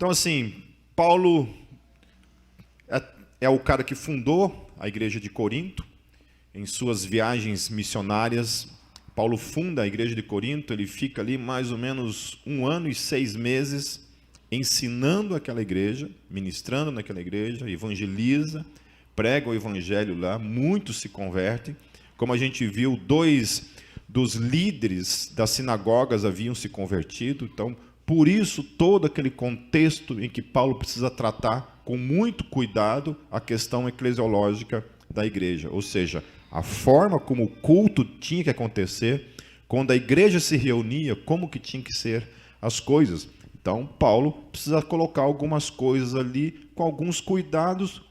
Então, assim, Paulo é o cara que fundou a igreja de Corinto. Em suas viagens missionárias, Paulo funda a igreja de Corinto. Ele fica ali mais ou menos 1 ano e 6 meses ensinando aquela igreja, ministrando naquela igreja, evangeliza, prega o evangelho lá, muitos se convertem. Como a gente viu, 2 dos líderes das sinagogas haviam se convertido. Então, por isso, todo aquele contexto em que Paulo precisa tratar com muito cuidado a questão eclesiológica da igreja, ou seja, a forma como o culto tinha que acontecer, quando a igreja se reunia, como que tinha que ser as coisas. Então, Paulo precisa colocar algumas coisas ali com alguns cuidados,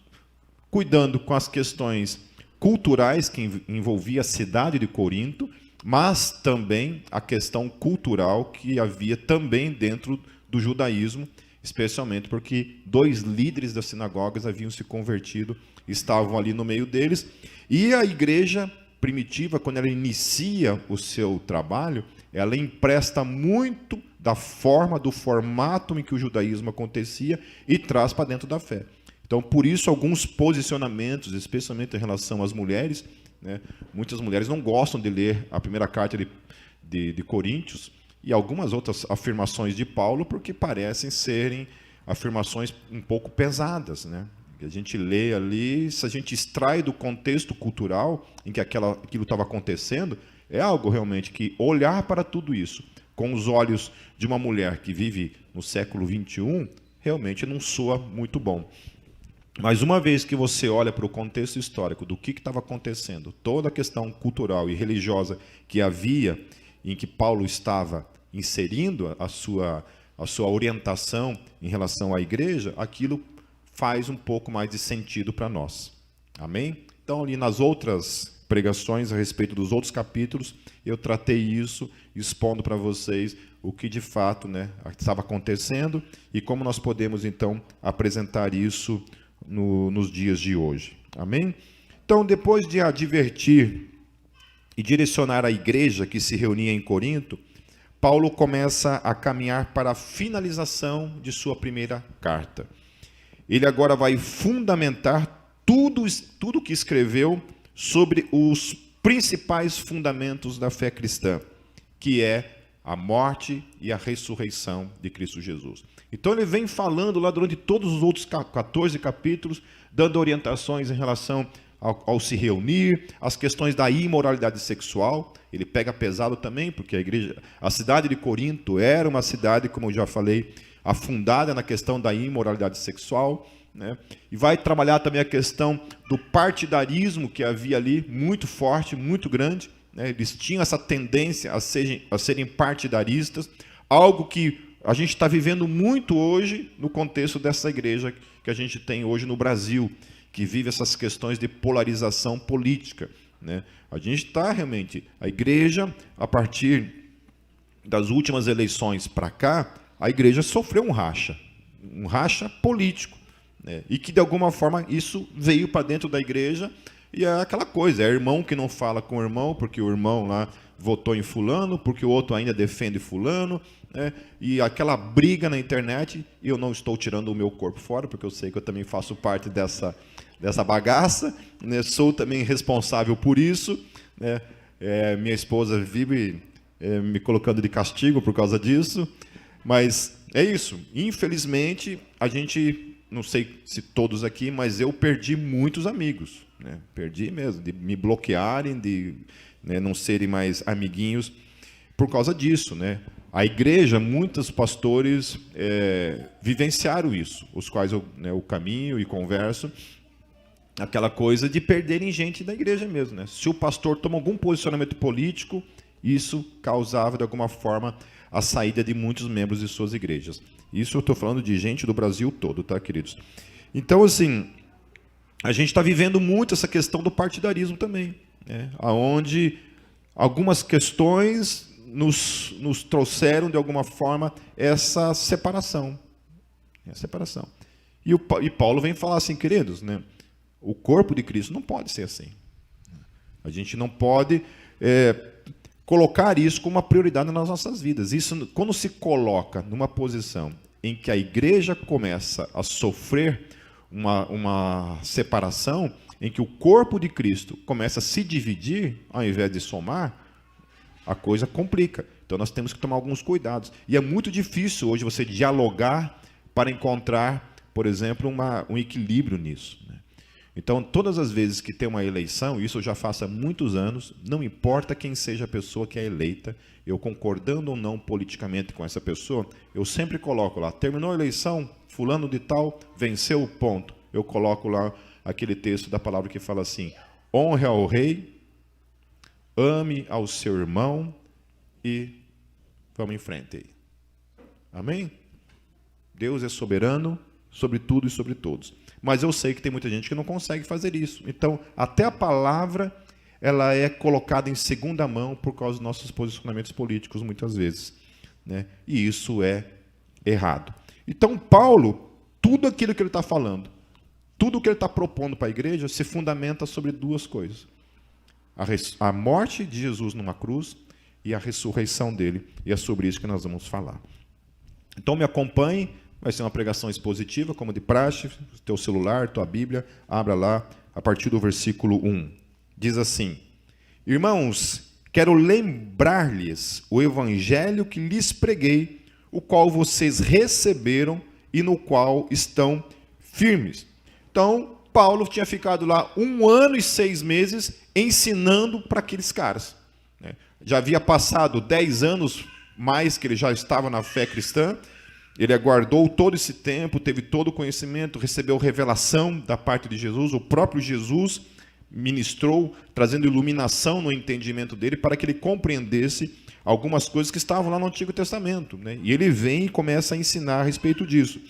cuidando com as questões culturais que envolvia a cidade de Corinto, mas também a questão cultural que havia também dentro do judaísmo, especialmente porque 2 líderes das sinagogas haviam se convertido, estavam ali no meio deles, e a igreja primitiva, quando ela inicia o seu trabalho, ela empresta muito da forma, do formato em que o judaísmo acontecia e traz para dentro da fé. Então, por isso, alguns posicionamentos, especialmente em relação às mulheres, né, muitas mulheres não gostam de ler a primeira carta de Coríntios e algumas outras afirmações de Paulo, porque parecem serem afirmações um pouco pesadas, né? A gente lê ali, se a gente extrai do contexto cultural em que aquilo estava acontecendo, é algo realmente que olhar para tudo isso com os olhos de uma mulher que vive no século 21, realmente não soa muito bom. Mas uma vez que você olha para o contexto histórico do que estava acontecendo, toda a questão cultural e religiosa que havia, em que Paulo estava inserindo a sua orientação em relação à igreja, aquilo faz um pouco mais de sentido para nós. Amém? Então, ali nas outras pregações a respeito dos outros capítulos, eu tratei isso, expondo para vocês o que de fato, né, estava acontecendo e como nós podemos, então, apresentar isso nos dias de hoje. Amém? Então, depois de advertir e direcionar a igreja que se reunia em Corinto, Paulo começa a caminhar para a finalização de sua primeira carta. Ele agora vai fundamentar tudo que escreveu sobre os principais fundamentos da fé cristã, que é a morte e a ressurreição de Cristo Jesus. Então ele vem falando lá durante todos os outros 14 capítulos, dando orientações em relação ao se reunir, as questões da imoralidade sexual. Ele pega pesado também, porque a cidade de Corinto era uma cidade, como eu já falei, afundada na questão da imoralidade sexual, né? E vai trabalhar também a questão do partidarismo que havia ali, muito forte, muito grande, né? Eles tinham essa tendência a serem partidaristas, algo que a gente está vivendo muito hoje no contexto dessa igreja que a gente tem hoje no Brasil, que vive essas questões de polarização política, né? A gente está realmente, a igreja, a partir das últimas eleições para cá, a igreja sofreu um racha político, né? E que de alguma forma isso veio para dentro da igreja e é aquela coisa, é irmão que não fala com o irmão, porque o irmão lá votou em fulano, porque o outro ainda defende fulano, né? E aquela briga na internet, e eu não estou tirando o meu corpo fora, porque eu sei que eu também faço parte dessa bagaça, né? Sou também responsável por isso, né? Minha esposa vive me colocando de castigo por causa disso, mas é isso. Infelizmente, a gente, não sei se todos aqui, mas eu perdi muitos amigos, né? Perdi mesmo, de me bloquearem, de, né, não serem mais amiguinhos por causa disso, né? A igreja, muitos pastores vivenciaram isso, os quais eu, né, o caminho e converso, aquela coisa de perderem gente da igreja mesmo, né? Se o pastor toma algum posicionamento político, isso causava, de alguma forma, a saída de muitos membros de suas igrejas. Isso eu estou falando de gente do Brasil todo, tá, queridos? Então, assim, a gente está vivendo muito essa questão do partidarismo também, né? Onde algumas questões nos trouxeram, de alguma forma, essa separação. E Paulo vem falar assim, queridos, né? O corpo de Cristo não pode ser assim. A gente não pode colocar isso como uma prioridade nas nossas vidas. Isso, quando se coloca numa posição em que a igreja começa a sofrer uma separação, em que o corpo de Cristo começa a se dividir, ao invés de somar, a coisa complica. Então nós temos que tomar alguns cuidados. E é muito difícil hoje você dialogar para encontrar, por exemplo, um equilíbrio nisso, né? Então, todas as vezes que tem uma eleição, isso eu já faço há muitos anos, não importa quem seja a pessoa que é eleita, eu concordando ou não politicamente com essa pessoa, eu sempre coloco lá, terminou a eleição, fulano de tal, venceu o ponto. Eu coloco lá aquele texto da palavra que fala assim, honre ao rei, ame ao seu irmão e vamos em frente aí. Amém? Deus é soberano sobre tudo e sobre todos. Mas eu sei que tem muita gente que não consegue fazer isso. Então, até a palavra, ela é colocada em segunda mão por causa dos nossos posicionamentos políticos, muitas vezes, né? E isso é errado. Então, Paulo, tudo aquilo que ele está falando, tudo que ele está propondo para a igreja, se fundamenta sobre duas coisas. A morte de Jesus numa cruz e a ressurreição dele. E é sobre isso que nós vamos falar. Então, me acompanhe. Vai ser uma pregação expositiva, como de praxe, teu celular, tua Bíblia, abra lá, a partir do versículo 1. Diz assim, irmãos, quero lembrar-lhes o evangelho que lhes preguei, o qual vocês receberam e no qual estão firmes. Então, Paulo tinha ficado lá 1 ano e 6 meses ensinando para aqueles caras, né? Já havia passado 10 anos mais que ele já estava na fé cristã. Ele aguardou todo esse tempo, teve todo o conhecimento, recebeu revelação da parte de Jesus. O próprio Jesus ministrou, trazendo iluminação no entendimento dele para que ele compreendesse algumas coisas que estavam lá no Antigo Testamento, né? E ele vem e começa a ensinar a respeito disso.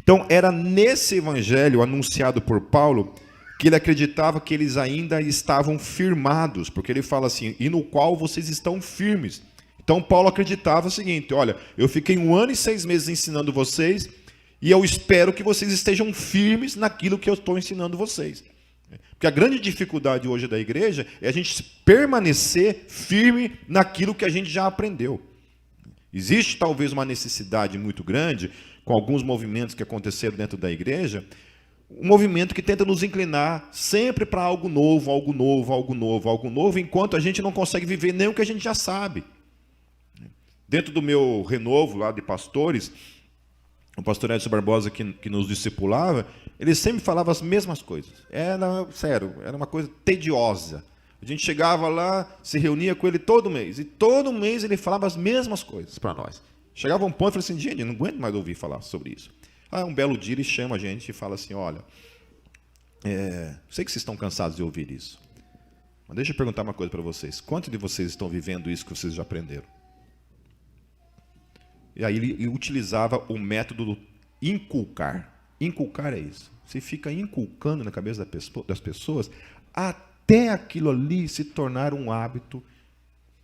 Então, era nesse evangelho anunciado por Paulo que ele acreditava que eles ainda estavam firmados, porque ele fala assim, e no qual vocês estão firmes. Então, Paulo acreditava o seguinte, olha, eu fiquei 1 ano e 6 meses ensinando vocês, e eu espero que vocês estejam firmes naquilo que eu estou ensinando vocês. Porque a grande dificuldade hoje da igreja é a gente permanecer firme naquilo que a gente já aprendeu. Existe talvez uma necessidade muito grande, com alguns movimentos que aconteceram dentro da igreja, um movimento que tenta nos inclinar sempre para algo novo, algo novo, algo novo, algo novo, enquanto a gente não consegue viver nem o que a gente já sabe. Dentro do meu renovo lá de pastores, o pastor Edson Barbosa que nos discipulava, ele sempre falava as mesmas coisas. Era, sério, era uma coisa tediosa. A gente chegava lá, se reunia com ele todo mês, e todo mês ele falava as mesmas coisas para nós. Chegava um ponto e falava assim, gente, eu não aguento mais ouvir falar sobre isso. Um belo dia ele chama a gente e fala assim, olha, sei que vocês estão cansados de ouvir isso, mas deixa eu perguntar uma coisa para vocês. Quantos de vocês estão vivendo isso que vocês já aprenderam? E aí ele utilizava o método do inculcar. Inculcar é isso. Você fica inculcando na cabeça das pessoas até aquilo ali se tornar um hábito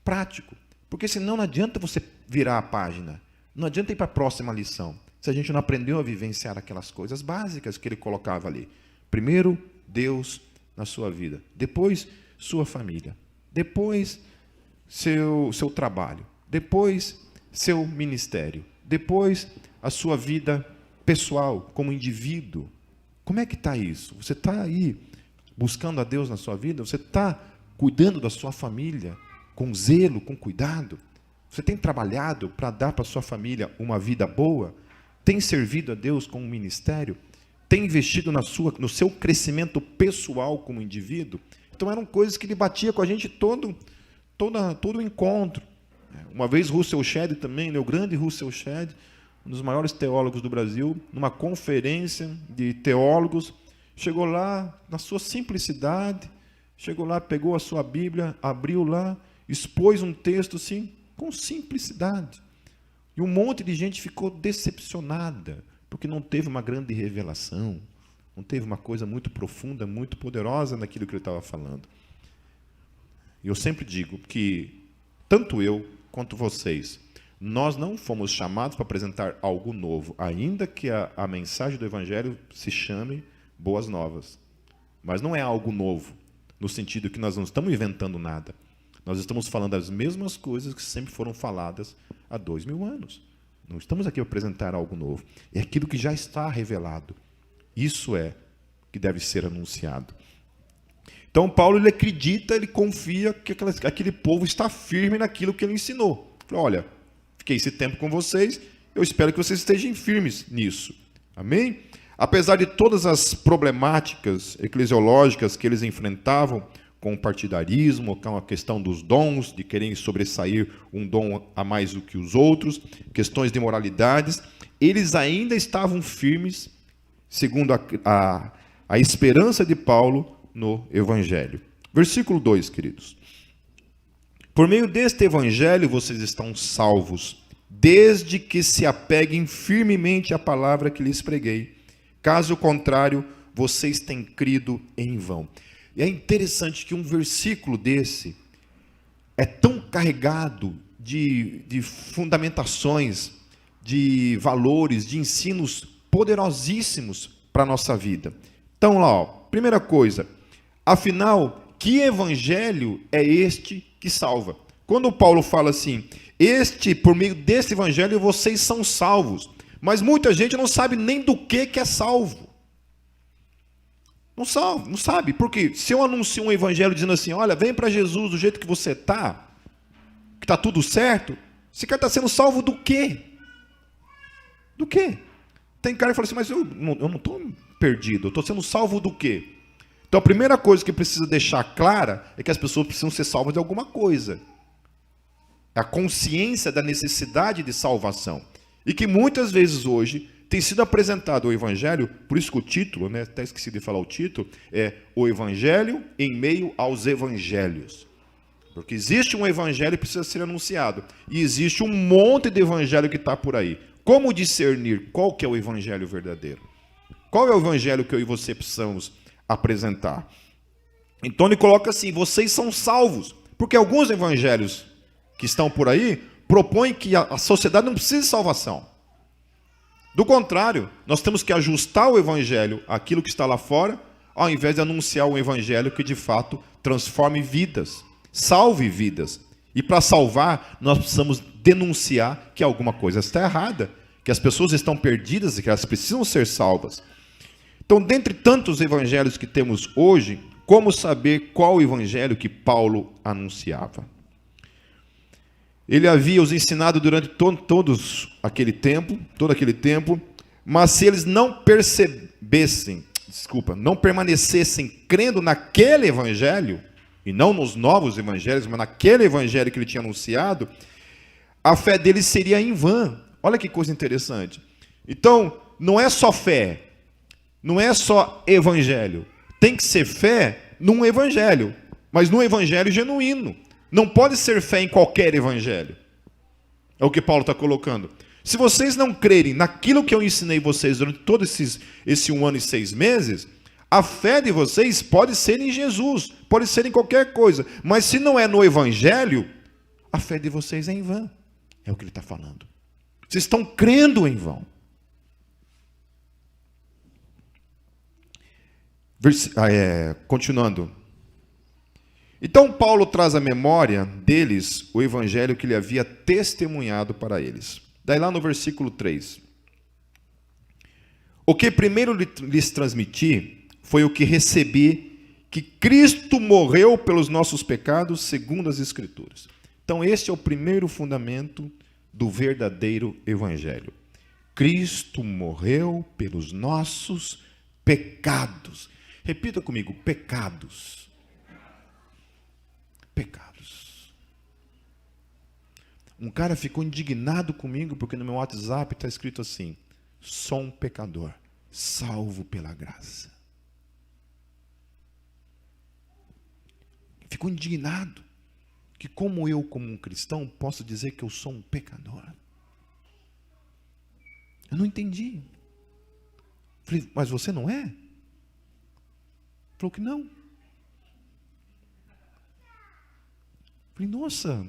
prático. Porque senão não adianta você virar a página. Não adianta ir para a próxima lição. Se a gente não aprendeu a vivenciar aquelas coisas básicas que ele colocava ali. Primeiro, Deus na sua vida. Depois, sua família. Depois, seu trabalho. Depois, seu ministério. Depois, a sua vida pessoal, como indivíduo. Como é que está isso? Você está aí buscando a Deus na sua vida? Você está cuidando da sua família com zelo, com cuidado? Você tem trabalhado para dar para a sua família uma vida boa? Tem servido a Deus com um ministério? Tem investido no seu crescimento pessoal como indivíduo? Então eram coisas que ele batia com a gente todo o encontro. Uma vez Russell Shedd também, o grande Russell Shedd, um dos maiores teólogos do Brasil, numa conferência de teólogos, chegou lá na sua simplicidade, chegou lá, pegou a sua Bíblia, abriu lá, expôs um texto assim, com simplicidade. E um monte de gente ficou decepcionada, porque não teve uma grande revelação, não teve uma coisa muito profunda, muito poderosa naquilo que ele estava falando. E eu sempre digo que, tanto eu quanto vocês, nós não fomos chamados para apresentar algo novo, ainda que a mensagem do Evangelho se chame Boas Novas. Mas não é algo novo, no sentido que nós não estamos inventando nada. Nós estamos falando as mesmas coisas que sempre foram faladas há 2000 anos. Não estamos aqui para apresentar algo novo. É aquilo que já está revelado. Isso é que deve ser anunciado. Então, Paulo, ele acredita, ele confia que aquele povo está firme naquilo que ele ensinou. Olha, fiquei esse tempo com vocês, eu espero que vocês estejam firmes nisso. Amém? Apesar de todas as problemáticas eclesiológicas que eles enfrentavam, com o partidarismo, com a questão dos dons, de quererem sobressair um dom a mais do que os outros, questões de moralidades, eles ainda estavam firmes, segundo a esperança de Paulo no Evangelho. Versículo 2, queridos. Por meio deste Evangelho vocês estão salvos, desde que se apeguem firmemente à palavra que lhes preguei. Caso contrário, vocês têm crido em vão. E é interessante que um versículo desse é tão carregado de fundamentações, de valores, de ensinos poderosíssimos para a nossa vida. Então lá, ó, primeira coisa, afinal, que evangelho é este que salva? Quando Paulo fala assim, por meio desse evangelho vocês são salvos, mas muita gente não sabe nem do que é salvo. Não sabe, porque se eu anuncio um evangelho dizendo assim, olha, vem para Jesus do jeito que você está, que está tudo certo, esse cara está sendo salvo do quê? Do quê? Tem cara que fala assim, mas eu não estou perdido, eu estou sendo salvo do quê? Então a primeira coisa que precisa deixar clara é que as pessoas precisam ser salvas de alguma coisa. A consciência da necessidade de salvação. E que muitas vezes hoje tem sido apresentado o Evangelho, por isso que o título, né, até esqueci de falar o título, é o Evangelho em meio aos Evangelhos. Porque existe um Evangelho que precisa ser anunciado. E existe um monte de Evangelho que está por aí. Como discernir qual que é o Evangelho verdadeiro? Qual é o Evangelho que eu e você precisamos apresentar? Então ele coloca assim, vocês são salvos. Porque alguns evangelhos que estão por aí propõem que a sociedade não precisa de salvação. Do contrário, nós temos que ajustar o evangelho àquilo que está lá fora, ao invés de anunciar um evangelho que de fato transforme vidas, salve vidas. E para salvar, nós precisamos denunciar que alguma coisa está errada, que as pessoas estão perdidas e que elas precisam ser salvas. Então, dentre tantos evangelhos que temos hoje, como saber qual evangelho que Paulo anunciava? Ele havia os ensinado durante todo aquele tempo, mas se eles não não permanecessem crendo naquele evangelho, e não nos novos evangelhos, mas naquele evangelho que ele tinha anunciado, a fé deles seria em vão. Olha que coisa interessante. Então, não é só fé, não é só evangelho. Tem que ser fé num evangelho, mas num evangelho genuíno. Não pode ser fé em qualquer evangelho. É o que Paulo está colocando. Se vocês não crerem naquilo que eu ensinei vocês durante todo esse 1 ano e 6 meses, a fé de vocês pode ser em Jesus, pode ser em qualquer coisa. Mas se não é no evangelho, a fé de vocês é em vão. É o que ele está falando. Vocês estão crendo em vão. Continuando. Então Paulo traz à memória deles o evangelho que ele havia testemunhado para eles. Daí lá no versículo 3. O que primeiro lhes transmiti foi o que recebi, que Cristo morreu pelos nossos pecados segundo as Escrituras. Então este é o primeiro fundamento do verdadeiro evangelho. Cristo morreu pelos nossos pecados. Repita comigo, pecados. Pecados. Um cara ficou indignado comigo porque no meu WhatsApp está escrito assim: sou um pecador, salvo pela graça. Ficou indignado que como um cristão, posso dizer que eu sou um pecador. Eu não entendi. Falei, mas você não é? Falou que não. Falei, nossa,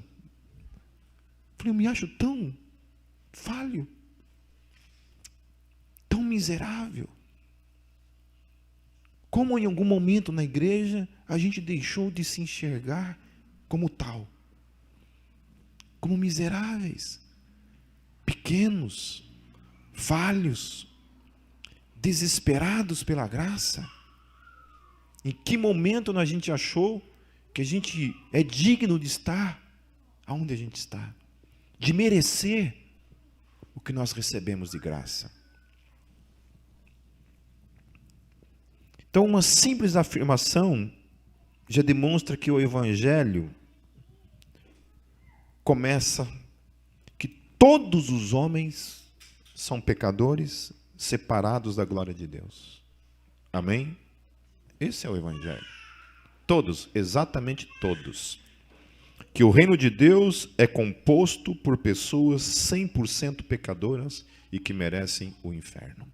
eu me acho tão falho, tão miserável. Como em algum momento na igreja a gente deixou de se enxergar como tal, como miseráveis, pequenos, falhos, desesperados pela graça. Em que momento a gente achou que a gente é digno de estar aonde a gente está, de merecer o que nós recebemos de graça? Então, uma simples afirmação já demonstra que o Evangelho começa que todos os homens são pecadores separados da glória de Deus. Amém? Esse é o Evangelho. Todos, exatamente todos. Que o reino de Deus é composto por pessoas 100% pecadoras e que merecem o inferno.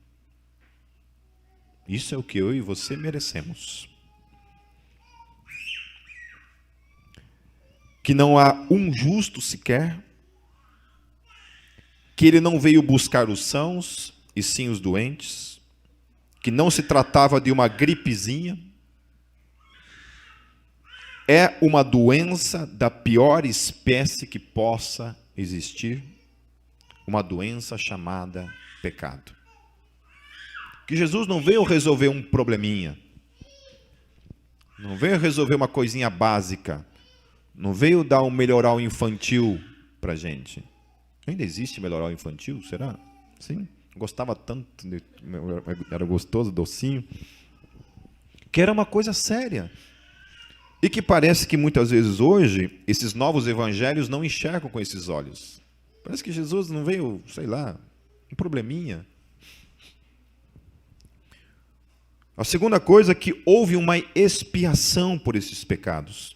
Isso é o que eu e você merecemos. Que não há um justo sequer, que ele não veio buscar os sãos e sim os doentes, que não se tratava de uma gripezinha, é uma doença da pior espécie que possa existir, uma doença chamada pecado. Que Jesus não veio resolver um probleminha, não veio resolver uma coisinha básica, não veio dar um melhoral infantil para a gente. Ainda existe melhoral infantil, será? Sim, gostava tanto, era gostoso, docinho, que era uma coisa séria. E que parece que muitas vezes hoje, esses novos evangelhos não enxergam com esses olhos. Parece que Jesus não veio, sei lá, um probleminha. A segunda coisa é que houve uma expiação por esses pecados.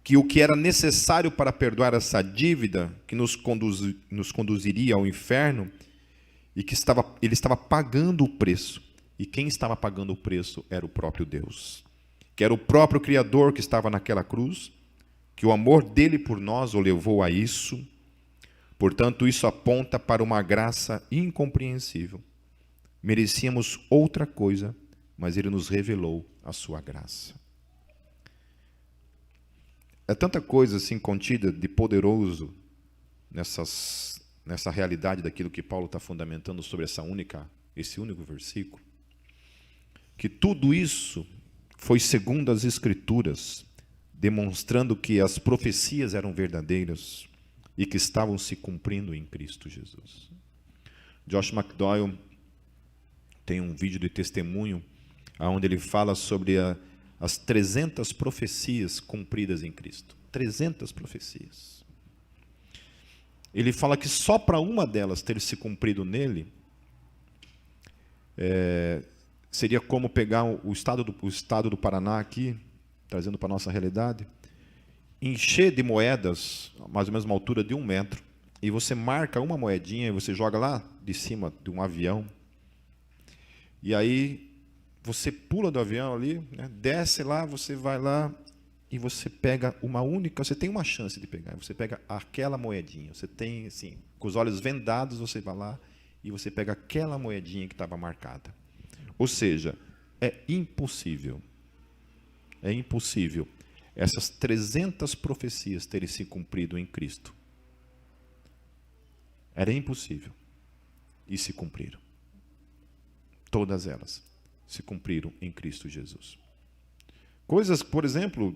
Que o que era necessário para perdoar essa dívida, que nos conduziria ao inferno, e que ele estava pagando o preço. E quem estava pagando o preço era o próprio Deus. Que era o próprio Criador que estava naquela cruz, que o amor dele por nós o levou a isso. Portanto, isso aponta para uma graça incompreensível. Merecíamos outra coisa, mas ele nos revelou a sua graça. É tanta coisa assim contida de poderoso nessa realidade daquilo que Paulo está fundamentando sobre esse único versículo, que tudo isso foi segundo as Escrituras, demonstrando que as profecias eram verdadeiras e que estavam se cumprindo em Cristo Jesus. Josh McDowell tem um vídeo de testemunho onde ele fala sobre as 300 profecias cumpridas em Cristo. 300 profecias. Ele fala que só para uma delas ter se cumprido nele, seria como pegar o estado do Paraná aqui, trazendo para a nossa realidade, encher de moedas, mais ou menos uma altura de 1 metro, e você marca uma moedinha e você joga lá de cima de um avião, e aí você pula do avião ali, né, desce lá, você vai lá e você pega você tem uma chance de pegar, você pega aquela moedinha, você tem assim, com os olhos vendados, você vai lá e você pega aquela moedinha que estava marcada. Ou seja, é impossível essas 300 profecias terem se cumprido em Cristo. Era impossível. E se cumpriram. Todas elas se cumpriram em Cristo Jesus. Coisas, por exemplo,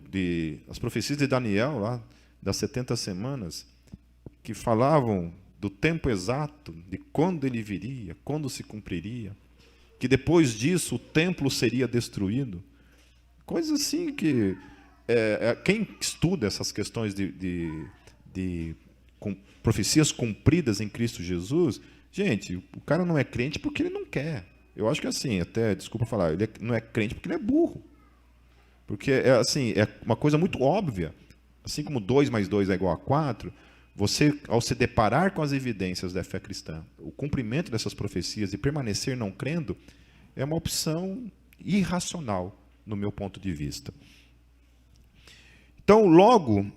as profecias de Daniel, lá, das 70 semanas, que falavam do tempo exato, de quando ele viria, quando se cumpriria, que depois disso o templo seria destruído. Coisas assim que quem estuda essas questões de profecias cumpridas em Cristo Jesus, gente, o cara não é crente porque ele não quer. Eu acho que assim, até, desculpa falar, ele não é crente porque ele é burro. Porque é uma coisa muito óbvia. Assim como 2 mais 2 é igual a 4, você, ao se deparar com as evidências da fé cristã, o cumprimento dessas profecias e permanecer não crendo, é uma opção irracional, no meu ponto de vista. Então, logo,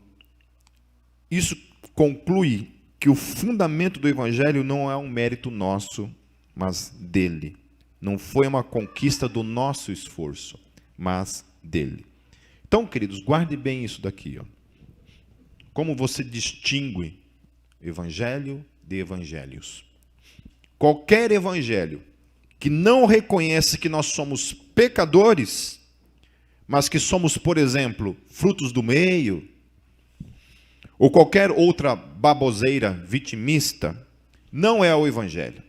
isso conclui que o fundamento do Evangelho não é um mérito nosso, mas dele. Não foi uma conquista do nosso esforço, mas dele. Então, queridos, guarde bem isso daqui. Ó. Como você distingue evangelho de evangelhos? Qualquer evangelho que não reconhece que nós somos pecadores, mas que somos, por exemplo, frutos do meio, ou qualquer outra baboseira vitimista, não é o evangelho.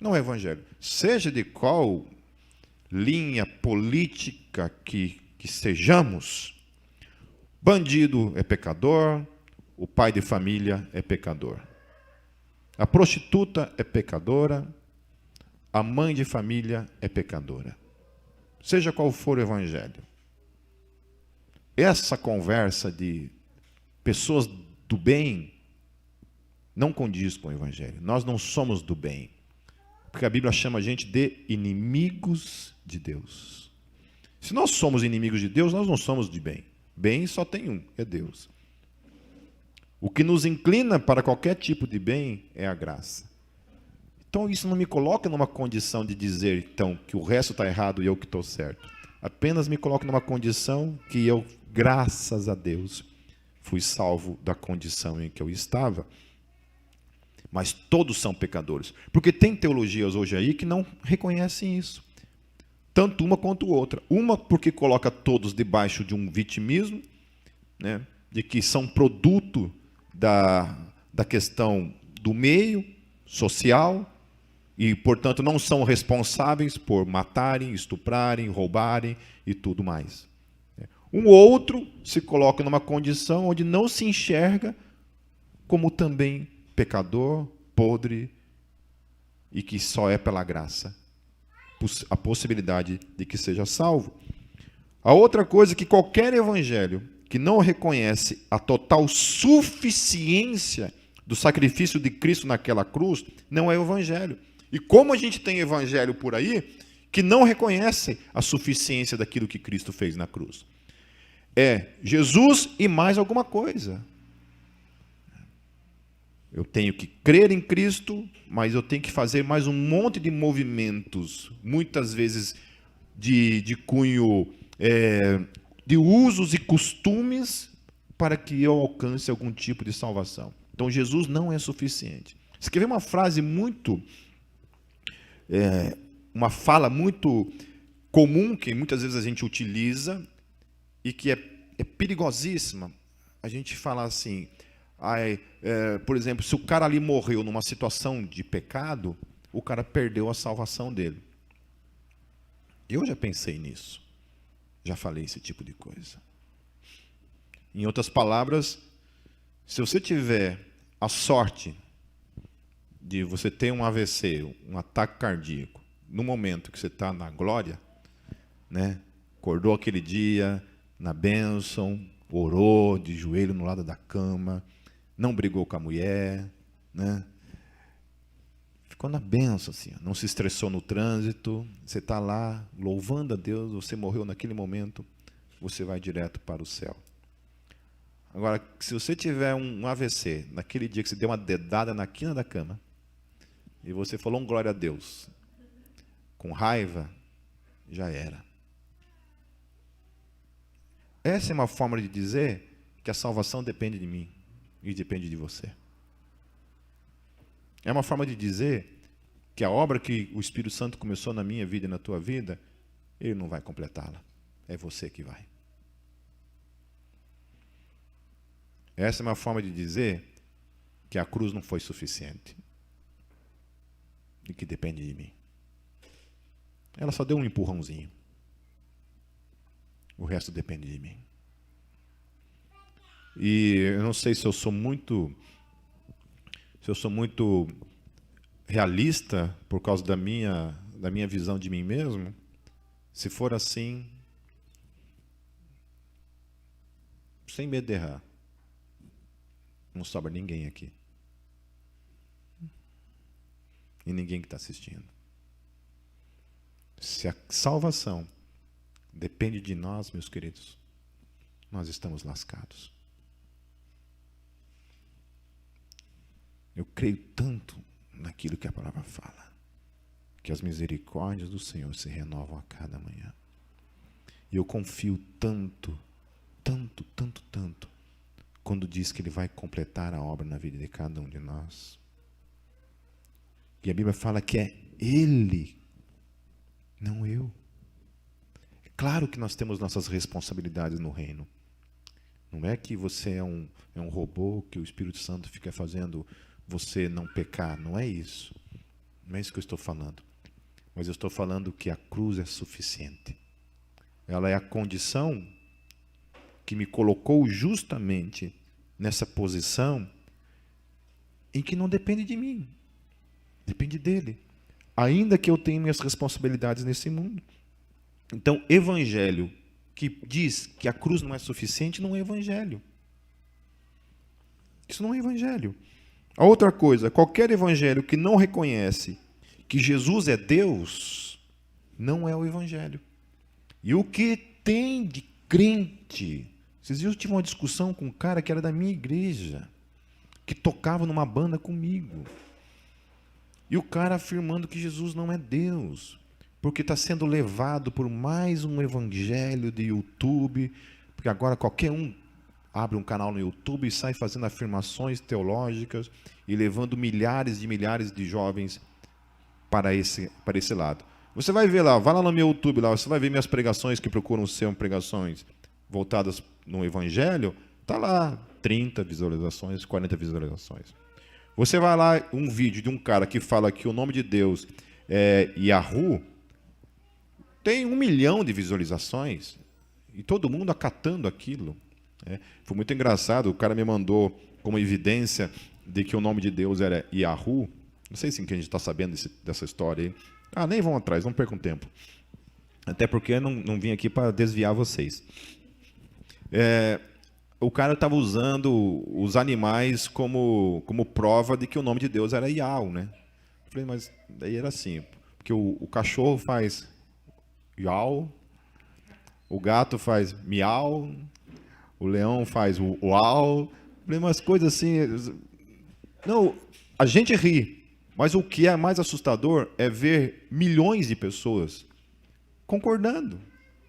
Não é o evangelho. Seja de qual linha política que sejamos, bandido é pecador, o pai de família é pecador. A prostituta é pecadora, a mãe de família é pecadora. Seja qual for o evangelho. Essa conversa de pessoas do bem não condiz com o evangelho. Nós não somos do bem. Porque a Bíblia chama a gente de inimigos de Deus. Se nós somos inimigos de Deus, nós não somos de bem. Bem só tem um, é Deus. O que nos inclina para qualquer tipo de bem é a graça. Então isso não me coloca numa condição de dizer, então, que o resto está errado e eu que estou certo. Apenas me coloca numa condição que eu, graças a Deus, fui salvo da condição em que eu estava. Mas todos são pecadores. Porque tem teologias hoje aí que não reconhecem isso. Tanto uma quanto outra. Uma porque coloca todos debaixo de um vitimismo, né, de que são produto da questão do meio social e, portanto, não são responsáveis por matarem, estuprarem, roubarem e tudo mais. Um outro se coloca numa condição onde não se enxerga como também pecador, podre e que só é pela graça a possibilidade de que seja salvo. A outra coisa é que qualquer evangelho que não reconhece a total suficiência do sacrifício de Cristo naquela cruz, não é o evangelho. E como a gente tem evangelho por aí que não reconhece a suficiência daquilo que Cristo fez na cruz. É Jesus e mais alguma coisa. Eu tenho que crer em Cristo, mas eu tenho que fazer mais um monte de movimentos, muitas vezes de cunho, de usos e costumes, para que eu alcance algum tipo de salvação. Então, Jesus não é suficiente. Você quer ver uma frase muito, uma fala muito comum, que muitas vezes a gente utiliza, e que é perigosíssima. A gente fala assim... por exemplo, se o cara ali morreu numa situação de pecado, o cara perdeu a salvação dele. Eu já pensei nisso. Já falei esse tipo de coisa. Em outras palavras, se você tiver a sorte de você ter um AVC, um ataque cardíaco, no momento que você está na glória, né? Acordou aquele dia, na bênção, orou de joelho no lado da cama, não brigou com a mulher, né? Ficou na bênção, assim, não se estressou no trânsito, você está lá louvando a Deus, você morreu naquele momento, você vai direto para o céu. Agora, se você tiver um AVC, naquele dia que você deu uma dedada na quina da cama, e você falou um glória a Deus, com raiva, já era. Essa é uma forma de dizer que a salvação depende de mim e depende de você. É uma forma de dizer que a obra que o Espírito Santo começou na minha vida e na tua vida, ele não vai completá-la. É você que vai. Essa é uma forma de dizer que a cruz não foi suficiente e que depende de mim. Ela só deu um empurrãozinho. O resto depende de mim. E eu não sei se eu sou muito realista por causa da minha visão de mim mesmo. Se for assim, sem medo de errar, não sobra ninguém aqui. E ninguém que está assistindo. Se a salvação depende de nós, meus queridos, nós estamos lascados. Eu creio tanto naquilo que a palavra fala, que as misericórdias do Senhor se renovam a cada manhã. E eu confio tanto, quando diz que Ele vai completar a obra na vida de cada um de nós. E a Bíblia fala que é Ele, não eu. É claro que nós temos nossas responsabilidades no reino. Não é que você é um robô que o Espírito Santo fica fazendo você não pecar. Não é isso. Não é isso que eu estou falando. Mas eu estou falando que a cruz é suficiente. Ela é a condição que me colocou justamente nessa posição em que não depende de mim. Depende dele. Ainda que eu tenha minhas responsabilidades nesse mundo. Então, evangelho que diz que a cruz não é suficiente, não é evangelho. Isso não é evangelho. A outra coisa, qualquer evangelho que não reconhece que Jesus é Deus, não é o evangelho. E o que tem de crente? Esses dias eu tive uma discussão com um cara que era da minha igreja, que tocava numa banda comigo. E o cara afirmando que Jesus não é Deus, porque está sendo levado por mais um evangelho de YouTube, porque agora qualquer um abre um canal no YouTube e sai fazendo afirmações teológicas e levando milhares de jovens para esse lado. Você vai ver lá, vai lá no meu YouTube, lá, você vai ver minhas pregações que procuram ser pregações voltadas no evangelho, está lá 30 visualizações, 40 visualizações. Você vai lá, um vídeo de um cara que fala que o nome de Deus é Yahoo, tem 1 milhão de visualizações, e todo mundo acatando aquilo. Foi muito engraçado, o cara me mandou como evidência de que o nome de Deus era Yahoo. Não sei se a gente está sabendo dessa história aí. Nem vão atrás, não percam tempo. Até porque eu não vim aqui para desviar vocês. O cara estava usando os animais como prova de que o nome de Deus era Yahoo, né? Eu falei, mas daí era assim, porque o cachorro faz Yahoo, o gato faz miau, o leão faz uau. Eu falei, umas coisas assim. Não, a gente ri. Mas o que é mais assustador é ver milhões de pessoas concordando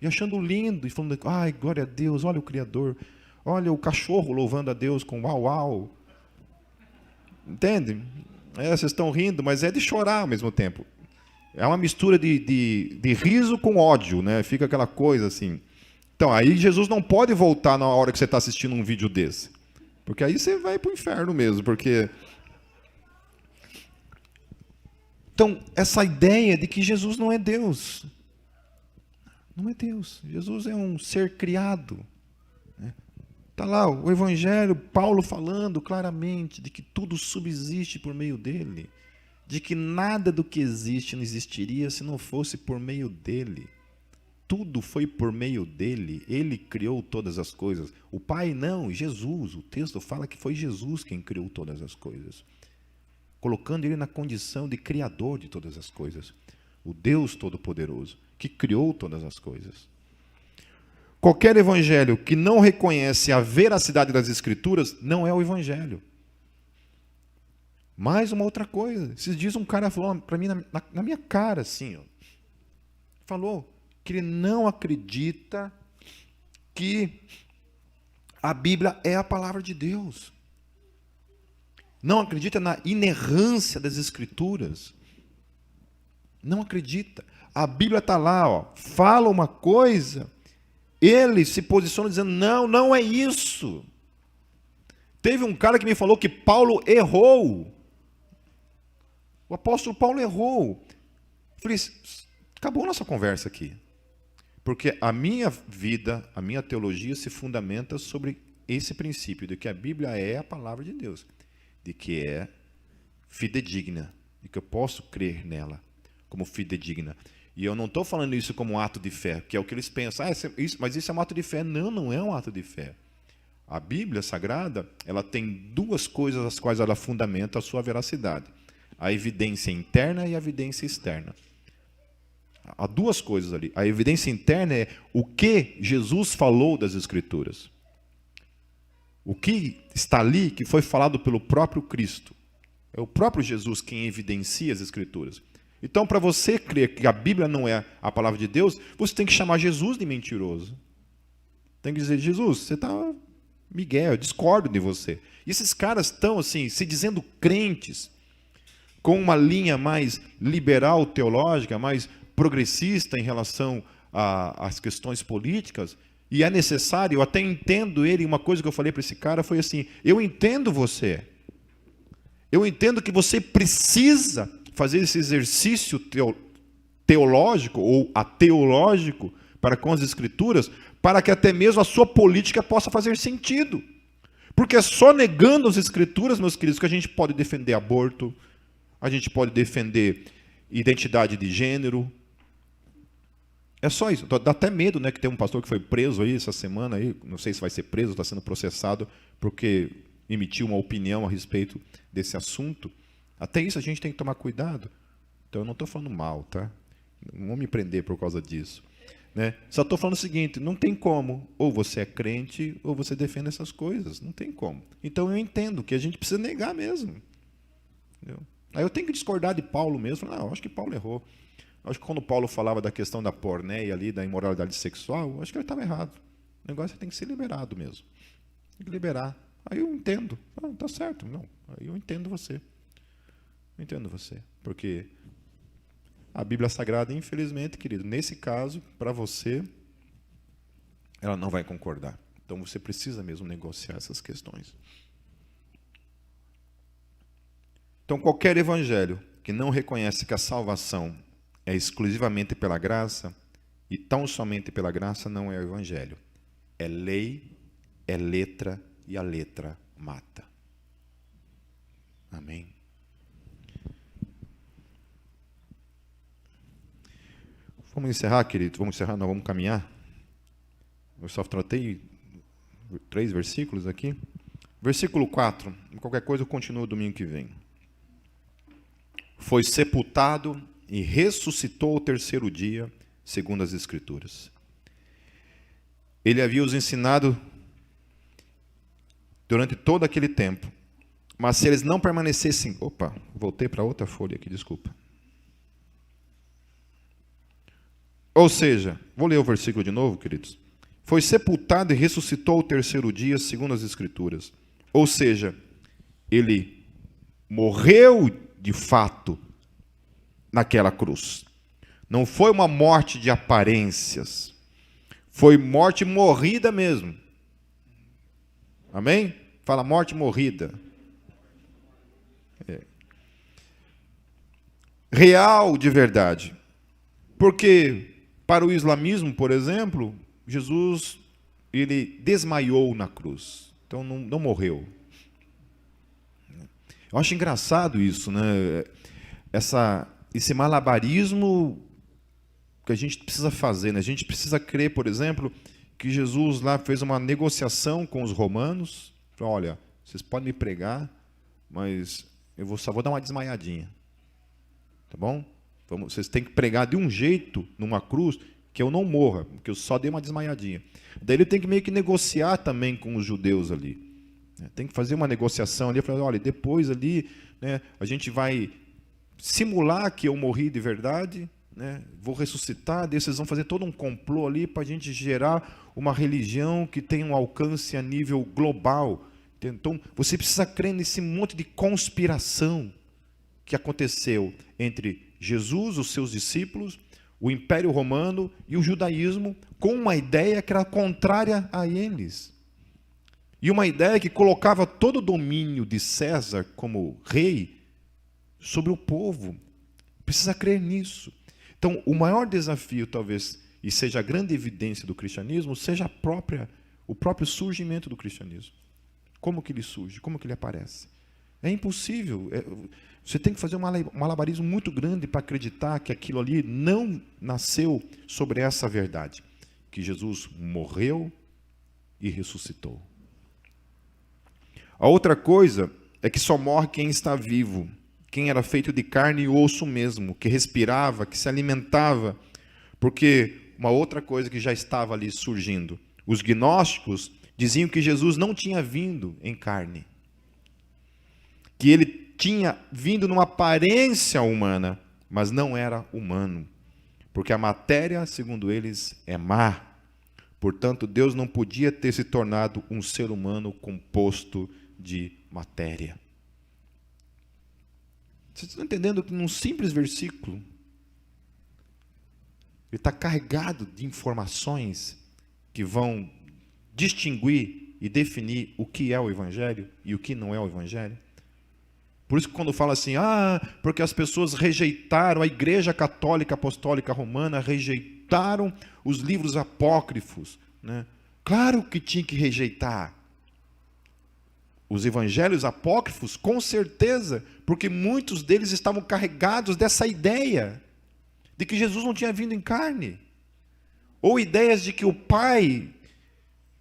e achando lindo e falando, ai, glória a Deus, olha o Criador, olha o cachorro louvando a Deus com uau, uau. Entende? Vocês estão rindo, mas é de chorar ao mesmo tempo. É uma mistura de riso com ódio, né? Fica aquela coisa assim. Então, aí Jesus não pode voltar na hora que você está assistindo um vídeo desse. Porque aí você vai para o inferno mesmo, porque... Então, essa ideia de que Jesus não é Deus. Não é Deus. Jesus é um ser criado. Está lá o Evangelho, Paulo falando claramente de que tudo subsiste por meio dele. De que nada do que existe não existiria se não fosse por meio dele. Tudo foi por meio dele. Ele criou todas as coisas. O Pai não, Jesus. O texto fala que foi Jesus quem criou todas as coisas. Colocando ele na condição de criador de todas as coisas. O Deus Todo-Poderoso, que criou todas as coisas. Qualquer evangelho que não reconhece a veracidade das Escrituras, não é o evangelho. Mais uma outra coisa. Esses dias um cara falou para mim na minha cara, assim, falou que ele não acredita que a Bíblia é a palavra de Deus. Não acredita na inerrância das Escrituras. Não acredita. A Bíblia está lá, fala uma coisa, ele se posiciona dizendo, não é isso. Teve um cara que me falou que Paulo errou. O apóstolo Paulo errou. Eu falei, acabou a nossa conversa aqui. Porque a minha vida, a minha teologia se fundamenta sobre esse princípio de que a Bíblia é a palavra de Deus. De que é fidedigna, de que eu posso crer nela como fidedigna. E eu não estou falando isso como um ato de fé, que é o que eles pensam, mas isso é um ato de fé. Não é um ato de fé. A Bíblia Sagrada, ela tem duas coisas as quais ela fundamenta a sua veracidade. A evidência interna e a evidência externa. Há duas coisas ali. A evidência interna é o que Jesus falou das Escrituras. O que está ali, que foi falado pelo próprio Cristo. É o próprio Jesus quem evidencia as Escrituras. Então, para você crer que a Bíblia não é a palavra de Deus, você tem que chamar Jesus de mentiroso. Tem que dizer, Jesus, você está Miguel, eu discordo de você. E esses caras estão assim, se dizendo crentes, com uma linha mais liberal teológica, mais progressista em relação às questões políticas, e é necessário, eu até entendo ele, uma coisa que eu falei para esse cara foi assim, eu entendo você, eu entendo que você precisa fazer esse exercício teológico ou ateológico para com as Escrituras, para que até mesmo a sua política possa fazer sentido. Porque é só negando as Escrituras, meus queridos, que a gente pode defender aborto, a gente pode defender identidade de gênero. É só isso. Dá até medo, né, que tem um pastor que foi preso aí essa semana, aí, não sei se vai ser preso, está sendo processado, porque emitiu uma opinião a respeito desse assunto. Até isso a gente tem que tomar cuidado. Então eu não estou falando mal, tá? Não vou me prender por causa disso. Né? Só estou falando o seguinte, não tem como, ou você é crente, ou você defende essas coisas, não tem como. Então eu entendo que a gente precisa negar mesmo. Entendeu? Aí eu tenho que discordar de Paulo mesmo, não, eu acho que Paulo errou. Eu acho que quando Paulo falava da questão da porneia ali, da imoralidade sexual, eu acho que ele estava errado. O negócio tem que ser liberado mesmo. Tem que liberar. Aí eu entendo. Ah, tá certo, não. Aí eu entendo você. Eu entendo você. Porque a Bíblia Sagrada, infelizmente, querido, nesse caso, para você, ela não vai concordar. Então você precisa mesmo negociar essas questões. Então qualquer evangelho que não reconhece que a salvação é exclusivamente pela graça, e tão somente pela graça, não é o evangelho. É lei, é letra, e a letra mata. Amém? Vamos encerrar, querido? Vamos encerrar? Não, vamos caminhar? Eu só tratei 3 versículos aqui. Versículo 4. Qualquer coisa eu continuo domingo que vem. Foi sepultado e ressuscitou ao 3º dia, segundo as Escrituras. Ele havia os ensinado durante todo aquele tempo. Mas se eles não permanecessem... Opa, voltei para outra folha aqui, desculpa. Ou seja, vou ler o versículo de novo, queridos. Foi sepultado e ressuscitou ao 3º dia, segundo as Escrituras. Ou seja, ele morreu de fato naquela cruz. Não foi uma morte de aparências. Foi morte morrida mesmo. Amém? Fala morte morrida. Real de verdade. Porque para o islamismo, por exemplo, Jesus ele desmaiou na cruz. Então não morreu. Eu acho engraçado isso, né? Esse malabarismo que a gente precisa fazer, né? A gente precisa crer, por exemplo, que Jesus lá fez uma negociação com os romanos. Falou, olha, vocês podem me pregar, mas eu só vou dar uma desmaiadinha. Tá bom? Vocês têm que pregar de um jeito, numa cruz, que eu não morra, porque eu só dei uma desmaiadinha. Daí ele tem que meio que negociar também com os judeus ali. Tem que fazer uma negociação ali, falar, olha, depois ali, né, a gente vai simular que eu morri de verdade, né, vou ressuscitar, daí vocês vão fazer todo um complô ali para a gente gerar uma religião que tenha um alcance a nível global. Então, você precisa crer nesse monte de conspiração que aconteceu entre Jesus, os seus discípulos, o Império Romano e o judaísmo, com uma ideia que era contrária a eles. E uma ideia que colocava todo o domínio de César como rei sobre o povo. Precisa crer nisso. Então, o maior desafio, talvez, e seja a grande evidência do cristianismo, seja o próprio surgimento do cristianismo. Como que ele surge? Como que ele aparece? É impossível. Você tem que fazer um malabarismo muito grande para acreditar que aquilo ali não nasceu sobre essa verdade. Que Jesus morreu e ressuscitou. A outra coisa é que só morre quem está vivo, quem era feito de carne e osso mesmo, que respirava, que se alimentava, porque uma outra coisa que já estava ali surgindo, os gnósticos diziam que Jesus não tinha vindo em carne, que ele tinha vindo numa aparência humana, mas não era humano, porque a matéria, segundo eles, é má. Portanto, Deus não podia ter se tornado um ser humano composto de matéria. Vocês estão entendendo que num simples versículo, ele está carregado de informações que vão distinguir e definir o que é o Evangelho e o que não é o Evangelho? Por isso que quando fala assim, porque as pessoas rejeitaram, a Igreja Católica Apostólica Romana rejeitaram os livros apócrifos, né? Claro que tinha que rejeitar. Os evangelhos apócrifos, com certeza, porque muitos deles estavam carregados dessa ideia de que Jesus não tinha vindo em carne. Ou ideias de que o Pai,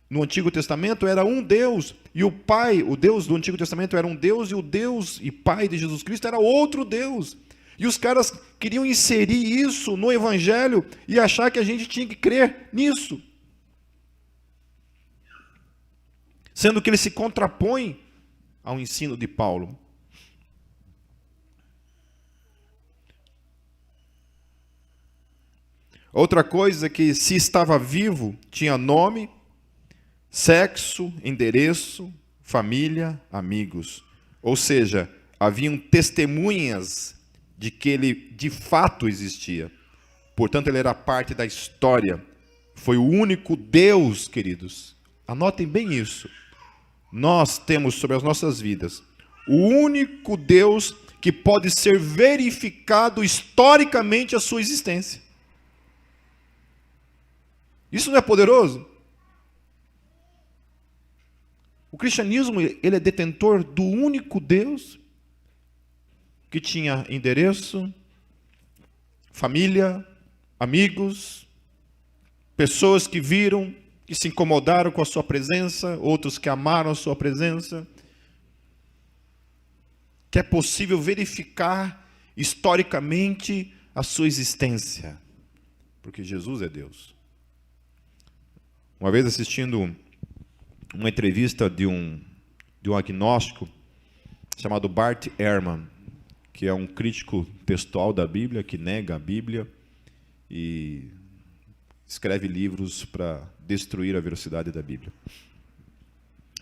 no Antigo Testamento, era um Deus, e o Pai, o Deus do Antigo Testamento era um Deus, e o Deus e Pai de Jesus Cristo era outro Deus. E os caras queriam inserir isso no evangelho e achar que a gente tinha que crer nisso. Sendo que ele se contrapõe ao ensino de Paulo. Outra coisa é que se estava vivo, tinha nome, sexo, endereço, família, amigos. Ou seja, haviam testemunhas de que ele de fato existia. Portanto, ele era parte da história. Foi o único Deus, queridos. Anotem bem isso. Nós temos sobre as nossas vidas o único Deus que pode ser verificado historicamente a sua existência. Isso não é poderoso? O cristianismo, ele é detentor do único Deus que tinha endereço, família, amigos, pessoas que viram, que se incomodaram com a sua presença, outros que amaram a sua presença, que é possível verificar historicamente a sua existência, porque Jesus é Deus. Uma vez assistindo uma entrevista de um agnóstico chamado Bart Ehrman, que é um crítico textual da Bíblia, que nega a Bíblia e escreve livros para destruir a veracidade da Bíblia.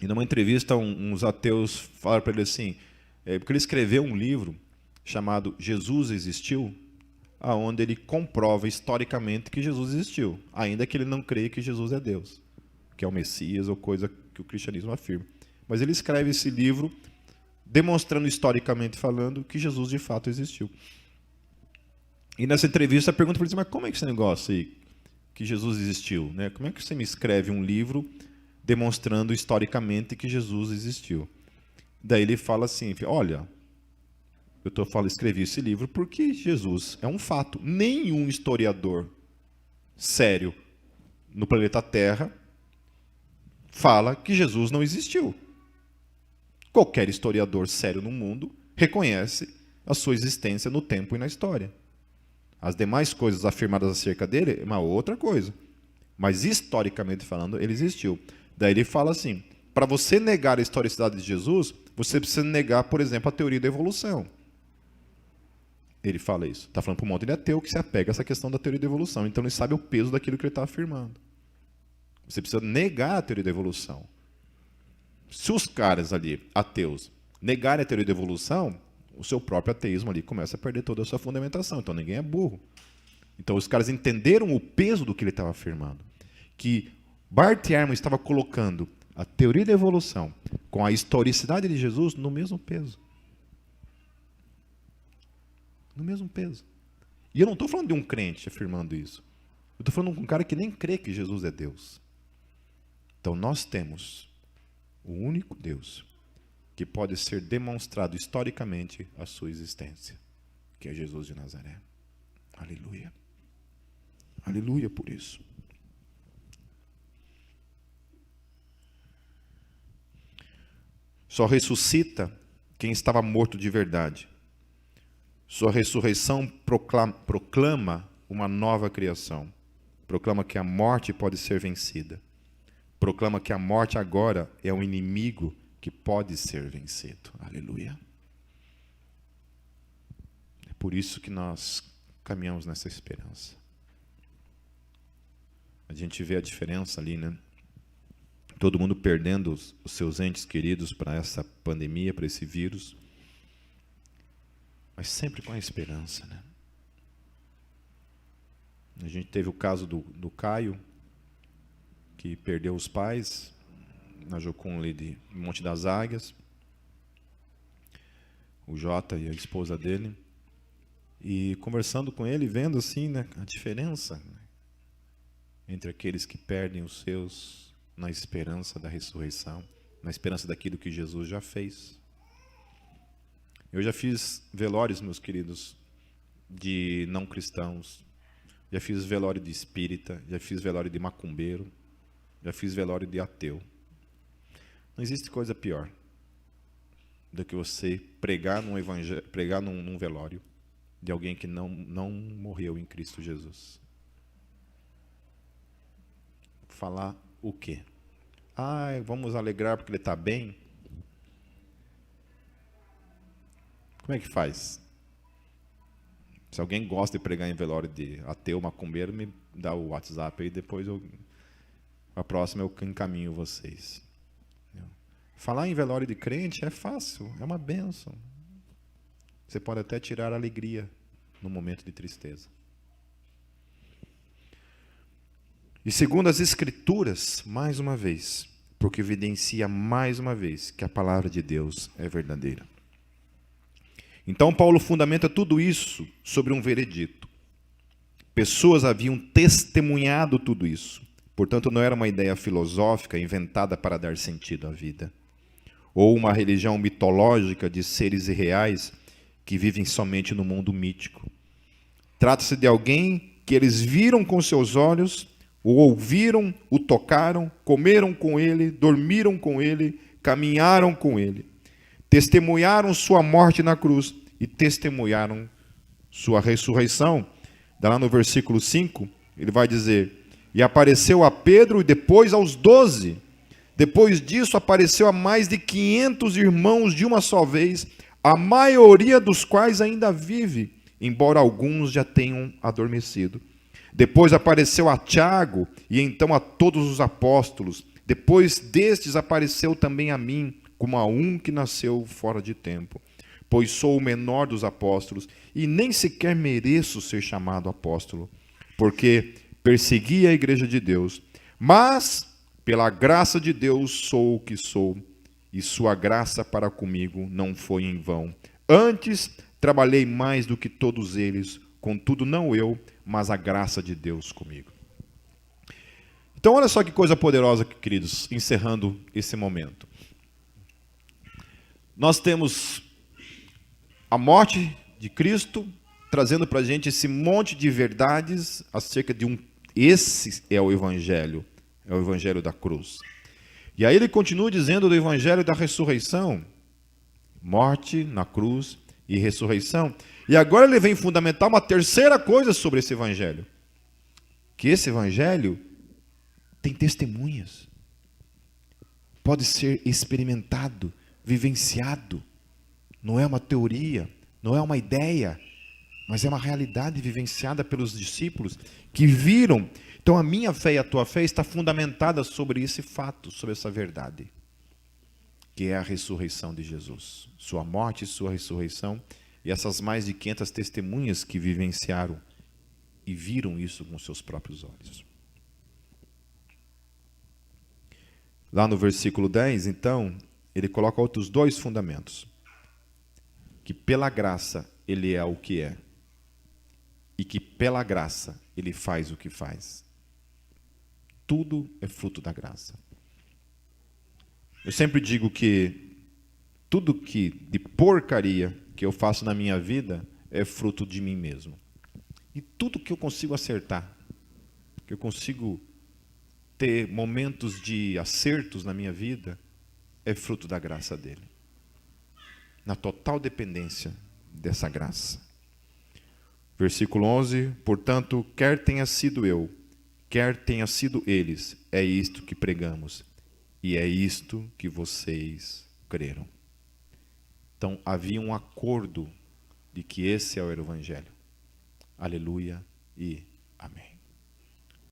E numa entrevista, uns ateus falaram para ele assim, porque ele escreveu um livro chamado Jesus Existiu, aonde ele comprova historicamente que Jesus existiu, ainda que ele não creia que Jesus é Deus, que é o Messias ou coisa que o cristianismo afirma. Mas ele escreve esse livro demonstrando historicamente falando que Jesus de fato existiu. E nessa entrevista a pergunta para ele, mas como é que esse negócio aí, que Jesus existiu, né? Como é que você me escreve um livro demonstrando historicamente que Jesus existiu? Daí ele fala assim, olha, escrevi esse livro porque Jesus é um fato. Nenhum historiador sério no planeta Terra fala que Jesus não existiu. Qualquer historiador sério no mundo reconhece a sua existência no tempo e na história. As demais coisas afirmadas acerca dele é uma outra coisa. Mas, historicamente falando, ele existiu. Daí ele fala assim, para você negar a historicidade de Jesus, você precisa negar, por exemplo, a teoria da evolução. Ele fala isso. Está falando para um monte de ateu que se apega a essa questão da teoria da evolução. Então, ele sabe o peso daquilo que ele está afirmando. Você precisa negar a teoria da evolução. Se os caras ali, ateus, negarem a teoria da evolução, o seu próprio ateísmo ali começa a perder toda a sua fundamentação. Então ninguém é burro. Então os caras entenderam o peso do que ele estava afirmando. Que Bart Ehrman estava colocando a teoria da evolução com a historicidade de Jesus no mesmo peso. No mesmo peso. E eu não estou falando de um crente afirmando isso. Eu estou falando de um cara que nem crê que Jesus é Deus. Então nós temos o único Deus que pode ser demonstrado historicamente a sua existência, que é Jesus de Nazaré. Aleluia. Aleluia por isso. Só ressuscita quem estava morto de verdade. Sua ressurreição proclama uma nova criação. Proclama que a morte pode ser vencida. Proclama que a morte agora é um inimigo que pode ser vencido. Aleluia. É por isso que nós caminhamos nessa esperança. A gente vê a diferença ali, né? Todo mundo perdendo os seus entes queridos para essa pandemia, para esse vírus. mas sempre com a esperança, né? A gente teve o caso do Caio, que perdeu os pais na Jocum ali de Monte das Águias, o Jota e a esposa dele, e conversando com ele, vendo assim, né, a diferença, né, entre aqueles que perdem os seus na esperança da ressurreição, na esperança daquilo que Jesus já fez. Eu já fiz velórios, meus queridos, de não cristãos, já fiz velório de espírita, já fiz velório de macumbeiro, já fiz velório de ateu. Não existe coisa pior do que você pregar num evangelho, pregar num velório de alguém que não morreu em Cristo Jesus. Falar o quê? Vamos alegrar porque ele está bem? Como é que faz? Se alguém gosta de pregar em velório de ateu, macumbeiro, me dá o WhatsApp aí, depois a próxima eu encaminho vocês. Falar em velório de crente é fácil, é uma bênção. Você pode até tirar a alegria no momento de tristeza. E segundo as Escrituras, mais uma vez, porque evidencia mais uma vez que a palavra de Deus é verdadeira. Então Paulo fundamenta tudo isso sobre um veredito. Pessoas haviam testemunhado tudo isso. Portanto, não era uma ideia filosófica inventada para dar sentido à vida, ou uma religião mitológica de seres irreais que vivem somente no mundo mítico. Trata-se de alguém que eles viram com seus olhos, o ouviram, o tocaram, comeram com ele, dormiram com ele, caminharam com ele. Testemunharam sua morte na cruz e testemunharam sua ressurreição. Lá no versículo 5, ele vai dizer: e apareceu a Pedro e depois aos 12. Depois disso apareceu a mais de 500 irmãos de uma só vez, a maioria dos quais ainda vive, embora alguns já tenham adormecido. Depois apareceu a Tiago e então a todos os apóstolos. Depois destes apareceu também a mim, como a um que nasceu fora de tempo, pois sou o menor dos apóstolos e nem sequer mereço ser chamado apóstolo, porque persegui a igreja de Deus, mas pela graça de Deus sou o que sou, e sua graça para comigo não foi em vão. Antes trabalhei mais do que todos eles, contudo não eu, mas a graça de Deus comigo. Então olha só que coisa poderosa, queridos, encerrando esse momento. Nós temos a morte de Cristo, trazendo para a gente esse monte de verdades acerca de esse é o Evangelho da cruz. E aí ele continua dizendo do Evangelho da ressurreição, morte na cruz e ressurreição. E agora ele vem fundamentar uma terceira coisa sobre esse Evangelho, que esse Evangelho tem testemunhas, pode ser experimentado, vivenciado, não é uma teoria, não é uma ideia, mas é uma realidade vivenciada pelos discípulos que viram. Então a minha fé e a tua fé está fundamentada sobre esse fato, sobre essa verdade, que é a ressurreição de Jesus, sua morte e sua ressurreição, e essas mais de 500 testemunhas que vivenciaram e viram isso com seus próprios olhos. Lá no versículo 10, então, ele coloca outros dois fundamentos. Que pela graça ele é o que é. E que pela graça ele faz o que faz. Tudo é fruto da graça. Eu sempre digo que tudo que de porcaria que eu faço na minha vida é fruto de mim mesmo. E tudo que eu consigo acertar, que eu consigo ter momentos de acertos na minha vida, é fruto da graça dele. Na total dependência dessa graça. Versículo 11, portanto, quer tenha sido eu, quer tenha sido eles, é isto que pregamos, e é isto que vocês creram. Então, havia um acordo de que esse é o Evangelho. Aleluia e amém.